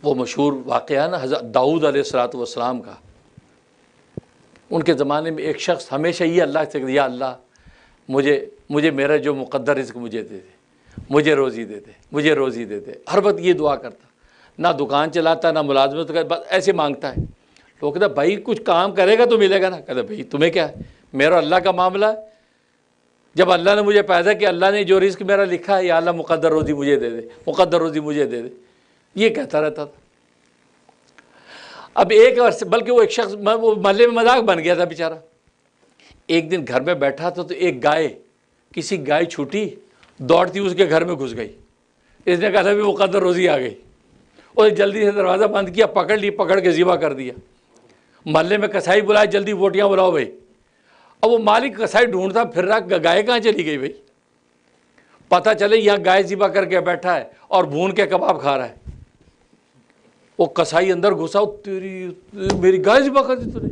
وہ مشہور واقعہ ہے نا حضرت داؤد علیہ الصلوۃ والسلام کا. ان کے زمانے میں ایک شخص ہمیشہ یہ اللہ سے کہتا، یا اللہ مجھے میرا جو مقدر رزق مجھے دے دے، مجھے روزی دے دے، مجھے روزی دے دے. ہر وقت یہ دعا کرتا، نہ دکان چلاتا نہ ملازمت کرتا، بس ایسے مانگتا ہے. لوگ کہتا بھائی کچھ کام کرے گا تو ملے گا نا. کہتا بھائی تمہیں کیا ہے، میرا اللہ کا معاملہ ہے. جب اللہ نے مجھے پیدا کیا، اللہ نے جو رزق میرا لکھا ہے، یا اللہ مقدر روزی مجھے دے دے، مقدر روزی مجھے دے دے، یہ کہتا رہتا تھا. اب ایک عرصے، بلکہ وہ ایک شخص وہ محلے میں مذاق بن گیا تھا بیچارہ. ایک دن گھر میں بیٹھا تھا تو ایک کسی گائے چھوٹی دوڑتی اس کے گھر میں گھس گئی. اس نے کہا تھا بھی مقدر روزی آ گئی. اور جلدی سے دروازہ بند کیا، پکڑ کے ذبح کر دیا. محلے میں کسائی بلائے، جلدی بوٹیاں بلاؤ بھائی. اب وہ مالک کسائی ڈھونڈتا پھر رہا، گائے کہاں چلی گئی بھائی. پتہ چلے یہاں گائے ذبح کر کے بیٹھا ہے اور بھون کے کباب کھا رہا ہے. وہ کسائی اندر گھسا، تیری میری گائے ذبح کر دی تو نے.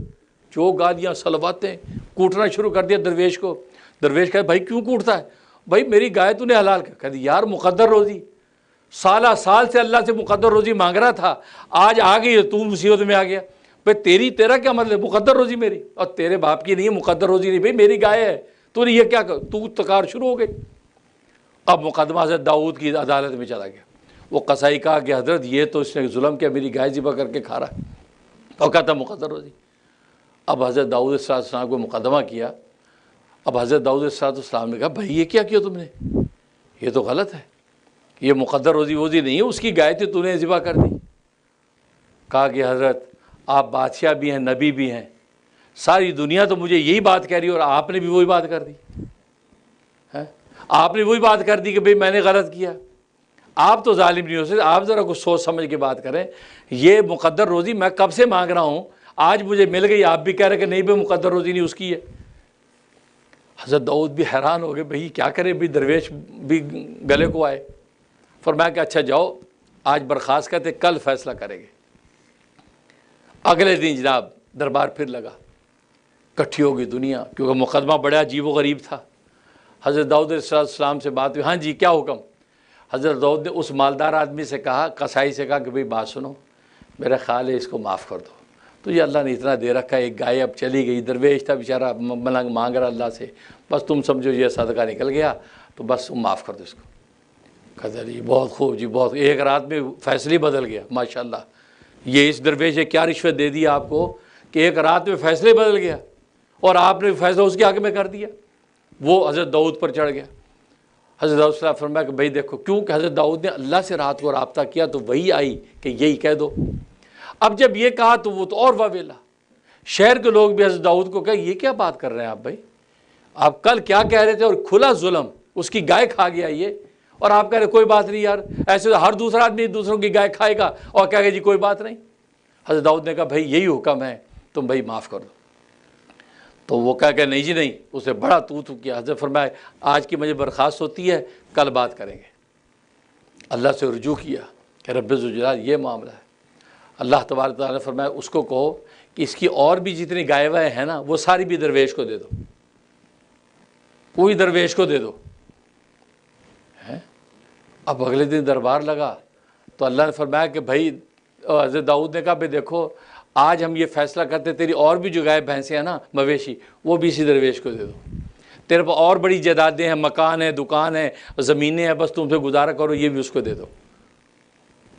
جو گالیاں سلواتیں، کوٹنا شروع کر دیا درویش کو. درویش کہا بھائی کیوں کوٹتا ہے؟ بھائی میری گائے تو نے حلال کر. کہا یار مقدر روزی، سالہ سال سے اللہ سے مقدر روزی مانگ رہا تھا، آج آ گئی تو مصیبت میں آ گیا. بھائی تیرا کیا مطلب، مقدر روزی میری، اور تیرے باپ کی نہیں ہے مقدر روزی. نہیں بھائی میری گائے ہے، تو نے یہ کیا کر، تو تکار شروع ہو گئی. اب مقدمہ حضرت داؤد کی عدالت میں چلا گیا. وہ قصائی کہا کہ حضرت یہ تو اس نے ظلم کیا، میری گائے ذبح کر کے کھا رہا ہے. اور کہتا مقدر روزی. اب حضرت داؤد علیہ السلام کو مقدمہ کیا. اب حضرت داؤد علیہ السلام نے کہا بھائی یہ کیا تم نے، یہ تو غلط ہے، یہ مقدر روزی نہیں ہے، اس کی گائے تھی تو نے ذبح کر دی. کہا کہ حضرت آپ بادشاہ بھی ہیں، نبی بھی ہیں، ساری دنیا تو مجھے یہی بات کہہ رہی ہے اور آپ نے بھی وہی بات کر دی. آپ نے وہی بات کر دی کہ بھئی میں نے غلط کیا. آپ تو ظالم نہیں ہو سکتے، آپ ذرا کچھ سوچ سمجھ کے بات کریں. یہ مقدر روزی میں کب سے مانگ رہا ہوں، آج مجھے مل گئی، آپ بھی کہہ رہے کہ نہیں بھئی مقدر روزی نہیں اس کی ہے. حضرت داؤد بھی حیران ہو گئے، بھئی کیا کرے، بھی درویش بھی گلے کو آئے. فرمایا کہ اچھا جاؤ آج برخاست کرتے، کل فیصلہ کریں گے. اگلے دن جناب دربار پھر لگا، کٹھی ہو گئی دنیا، کیونکہ مقدمہ بڑا عجیب و غریب تھا. حضرت داؤد علیہ السلام سے بات ہوئی، ہاں جی کیا حکم. حضرت داؤد نے اس مالدار آدمی سے کہا، قصائی سے کہا کہ بھئی بات سنو، میرا خیال ہے اس کو معاف کر دو. تو یہ اللہ نے اتنا دے رکھا ہے، ایک گائے اب چلی گئی، درویش تھا بیچارہ ملنگ مانگ رہا اللہ سے، بس تم سمجھو یہ صدقہ نکل گیا تو بس تم معاف کر دو اس کو. کہا جی بہت خوب جی بہت. ایک رات میں فیصلے بدل گیا ماشاءاللہ. یہ اس درویش نے کیا رشوت دے دی آپ کو کہ ایک رات میں فیصلے بدل گیا، اور آپ نے فیصلہ اس کے حق میں کر دیا. وہ حضرت داؤد پر چڑھ گیا. حضرت داؤد صلی اللہ علیہ وسلم فرمایا کہ بھائی دیکھو، کیونکہ حضرت داؤد نے اللہ سے رات کو رابطہ کیا تو وہی آئی کہ یہی کہہ دو. اب جب یہ کہا تو وہ تو اور واویلا. شہر کے لوگ بھی حضرت داؤد کو کہا یہ کیا بات کر رہے ہیں آپ بھائی، آپ کل کیا کہہ رہے تھے، اور کھلا ظلم، اس کی گائے کھا گیا یہ، اور آپ کہہ رہے کوئی بات نہیں یار، ایسے ہر دوسرا آدمی دوسروں کی گائے کھائے گا اور کہے گا جی کوئی بات نہیں. حضرت داؤد نے کہا بھائی یہی حکم ہے، تم بھائی معاف کر دو. تو وہ کہا کہ نہیں جی نہیں، اسے بڑا تو کیا. حضرت فرمایا آج کی مجھے برخاست ہوتی ہے، کل بات کریں گے. اللہ سے رجوع کیا کہ رب ذوالجلال یہ معاملہ ہے. اللہ تبارک تعالیٰ نے فرمایا اس کو کہو کہ اس کی اور بھی جتنی گائے وائے ہیں نا وہ ساری بھی درویش کو دے دو، پوری درویش کو دے دو. اب اگلے دن دربار لگا تو اللہ نے فرمایا کہ بھائی، حضرت داؤد نے کہا بھائی دیکھو آج ہم یہ فیصلہ کرتے تیری اور بھی جو گائے بھینسیں ہیں نا مویشی، وہ بھی اسی درویش کو دے دو. تیرے پاس اور بڑی جائیدادیں ہیں، مکان ہے، دکان ہے، زمینیں ہیں، بس تم سے گزارا کرو، یہ بھی اس کو دے دو.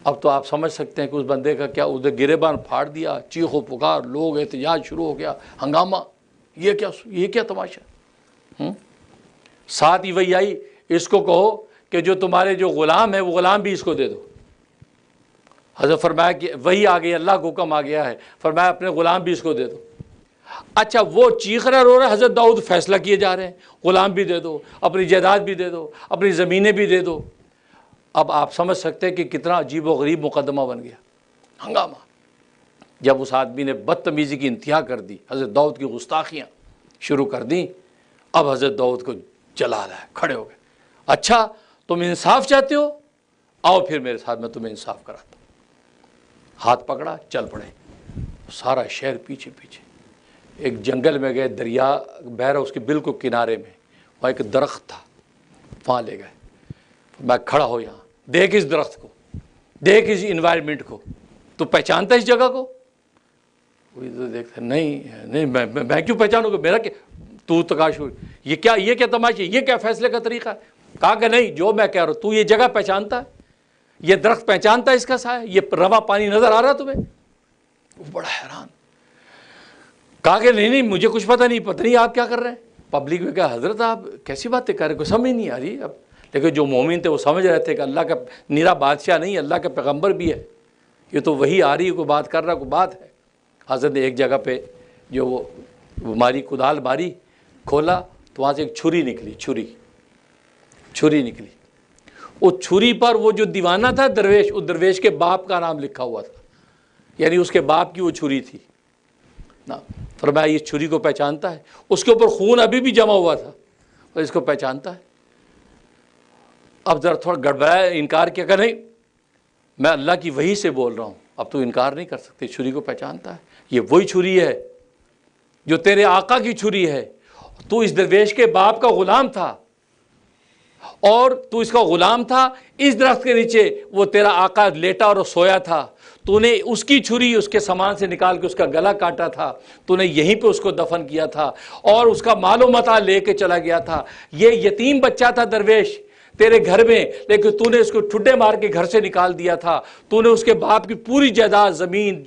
اب تو آپ سمجھ سکتے ہیں کہ اس بندے کا کیا، ادھر گریبان پھاڑ دیا، چیخ و پکار، لوگ احتجاج شروع ہو گیا، ہنگامہ. یہ کیا تماشا. ساتھ ہی وہی آئی، اس کو کہو کہ جو تمہارے جو غلام ہے وہ غلام بھی اس کو دے دو. حضرت فرمایا کہ وہی آ گئی، اللہ کا حکم آ گیا ہے، فرمایا اپنے غلام بھی اس کو دے دو. اچھا وہ چیخ رہا رو رہا، حضرت داؤد فیصلہ کیے جا رہے ہیں، غلام بھی دے دو، اپنی جائیداد بھی دے دو، اپنی زمینیں بھی دے دو. اب آپ سمجھ سکتے ہیں کہ کتنا عجیب و غریب مقدمہ بن گیا، ہنگامہ. جب اس آدمی نے بدتمیزی کی انتہا کر دی، حضرت داؤد کی گستاخیاں شروع کر دیں، اب حضرت داؤد کو جلال ہے، کھڑے ہو گئے. اچھا تم انصاف چاہتے ہو، آؤ پھر میرے ساتھ میں تمہیں انصاف کراتا ہوں. ہاتھ پکڑا، چل پڑے. سارا شہر پیچھے پیچھے. ایک جنگل میں گئے، دریا بہ رہا اس کے بالکل کنارے میں، وہاں ایک درخت تھا، وہاں لے گئے. میں کھڑا ہو یہاں، دیکھ اس درخت کو، دیکھ اس انوائرمنٹ کو، تو پہچانتا ہے اس جگہ کو؟ وہ تو دیکھتا نہیں میں کیوں پہچانوں گا، میرا کیا تو تکاش ہوئی، یہ کیا تماشا، یہ کیا فیصلے کا طریقہ ہے؟ کہا کہ نہیں، جو میں کہہ رہا ہوں، تو یہ جگہ پہچانتا ہے، یہ درخت پہچانتا ہے اس کا سایہ، یہ رواں پانی نظر آ رہا تمہیں؟ وہ بڑا حیران، کہا کہ نہیں مجھے کچھ پتہ نہیں آپ کیا کر رہے ہیں۔ پبلک میں کہا حضرت آپ کیسی باتیں کر رہے ہیں، کوئی سمجھ نہیں آ رہی اب۔ لیکن جو مومن تھے وہ سمجھ رہے تھے کہ اللہ کا نیرا بادشاہ نہیں، اللہ کا پیغمبر بھی ہے، یہ تو وہی آ رہی ہے، کوئی بات کر رہا کوئی بات ہے۔ حضرت نے ایک جگہ پہ جو وہ ہماری کدال باری کھولا تو وہاں سے ایک چھری نکلی، چھری نکلی، وہ چھری پر وہ جو دیوانہ تھا درویش، اس درویش کے باپ کا نام لکھا ہوا تھا، یعنی اس کے باپ کی وہ چھری تھی نا۔ فرمایا اس چھری کو پہچانتا ہے، اس کے اوپر خون ابھی بھی جمع ہوا تھا اور اس کو پہچانتا ہے۔ اب ذرا تھوڑا گڑبڑایا، انکار کیا کہ نہیں میں اللہ کی وحی سے بول رہا ہوں، اب تو انکار نہیں کر سکتے، چھری کو پہچانتا ہے، یہ وہی چھری ہے جو تیرے آقا کی چھری ہے، تو اس درویش کے باپ کا غلام تھا اور تو اس کا غلام تھا، اس درخت کے نیچے وہ تیرا آقا لیٹا اور سویا تھا، تو نے اس کی چھری اس کے سامان سے نکال کے اس کا گلا کاٹا تھا، تو نے یہیں پہ اس کو دفن کیا تھا اور اس کا مال و متاع لے کے چلا گیا تھا۔ یہ یتیم بچہ تھا درویش تیرے گھر میں، لیکن تو نے اس کو ٹھڈے مار کے گھر سے نکال دیا تھا، تو نے اس کے باپ کی پوری جائیداد زمین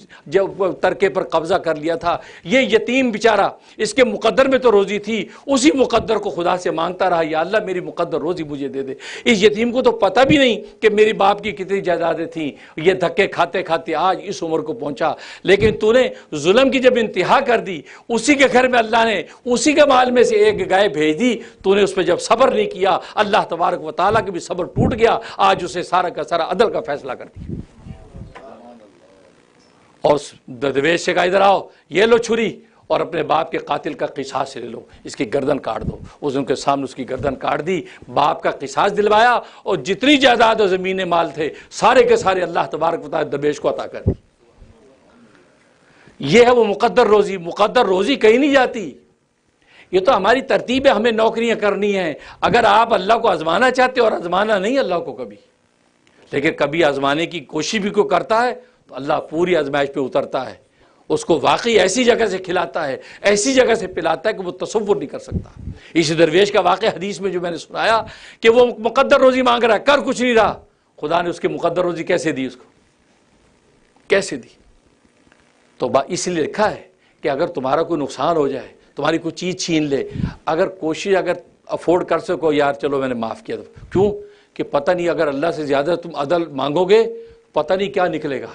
ترکے پر قبضہ کر لیا تھا۔ یہ یتیم بیچارہ، اس کے مقدر میں تو روزی تھی، اسی مقدر کو خدا سے مانگتا رہا، یا اللہ میری مقدر روزی مجھے دے دے۔ اس یتیم کو تو پتہ بھی نہیں کہ میری باپ کی کتنی جائیدادیں تھیں، یہ دھکے کھاتے کھاتے آج اس عمر کو پہنچا، لیکن تو نے ظلم کی جب انتہا کر دی، اسی کے گھر میں اللہ نے اسی کے مال میں سے ایک گائے بھیج دی، تو نے اس پہ جب صبر نہیں کیا، اللہ تبارک و تعالیٰ کے بھی صبر ٹوٹ گیا، آج اسے سارا کا سارا عدل کا فیصلہ کر دیا۔ اور درویش سے کہا ادھر آؤ، یہ لو چھری اور اپنے باپ کے قاتل کا قصاص لے لو، اس کی گردن کاٹ دو۔ اس ان کے سامنے اس کی گردن کاٹ دی، باپ کا قصاص دلوایا، اور جتنی جائیداد و زمین مال تھے سارے کے سارے اللہ تبارک و تعالیٰ درویش کو عطا کر دی۔ یہ ہے وہ مقدر روزی۔ مقدر روزی کہیں نہیں جاتی، یہ تو ہماری ترتیب ہے، ہمیں نوکریاں کرنی ہیں۔ اگر آپ اللہ کو آزمانا چاہتے اور آزمانا نہیں اللہ کو کبھی، لیکن کبھی آزمانے کی کوشش بھی کوئی کرتا ہے تو اللہ پوری آزمائش پہ اترتا ہے، اس کو واقعی ایسی جگہ سے کھلاتا ہے، ایسی جگہ سے پلاتا ہے کہ وہ تصور نہیں کر سکتا۔ اسی درویش کا واقعہ حدیث میں جو میں نے سنایا کہ وہ مقدر روزی مانگ رہا ہے، کر کچھ نہیں رہا، خدا نے اس کی مقدر روزی کیسے دی، اس کو کیسے دی؟ تو اس لیے لکھا ہے کہ اگر تمہارا کوئی نقصان ہو جائے، تمہاری کوئی چیز چھین لے، اگر کوشش اگر افورڈ کر سکو، یار چلو میں نے معاف کیا، تو کیوں کہ پتہ نہیں اگر اللہ سے زیادہ تم عدل مانگو گے، پتہ نہیں کیا نکلے گا،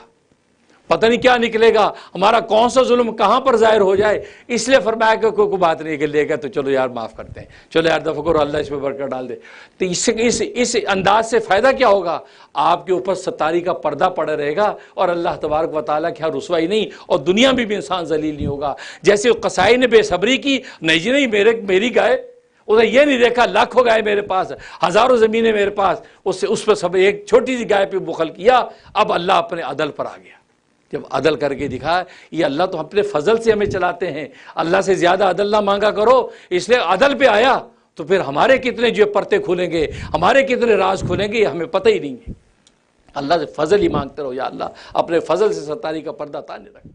پتہ نہیں کیا نکلے گا، ہمارا کون سا ظلم کہاں پر ظاہر ہو جائے۔ اس لیے فرمایا کہ کوئی بات نہیں کہ لے گا تو چلو یار معاف کرتے ہیں، چلو یار دفع کرو، اللہ اس میں برکت ڈال دے۔ تو اس انداز سے فائدہ کیا ہوگا؟ آپ کے اوپر ستاری کا پردہ پڑا رہے گا اور اللہ تبارک و تعالیٰ کی رسوائی نہیں، اور دنیا میں بھی انسان ذلیل نہیں ہوگا۔ جیسے قصائی نے بے صبری کی، نہیں جی نہیں میری گائے، انہیں یہ نہیں دیکھا لاکھوں گائے میرے پاس، ہزاروں زمینیں میرے پاس، اس پر سب ایک چھوٹی سی گائے پہ بخل کیا۔ اب اللہ اپنے عدل پر آ گیا، جب عدل کر کے دکھا، یہ اللہ تو اپنے فضل سے ہمیں چلاتے ہیں، اللہ سے زیادہ عدل نہ مانگا کرو، اس لیے عدل پہ آیا تو پھر ہمارے کتنے جو پرتے کھولیں گے، ہمارے کتنے راز کھولیں گے، یہ ہمیں پتہ ہی نہیں ہے۔ اللہ سے فضل ہی مانگتے رہو، یا اللہ اپنے فضل سے ستاری کا پردہ تانے رکھ۔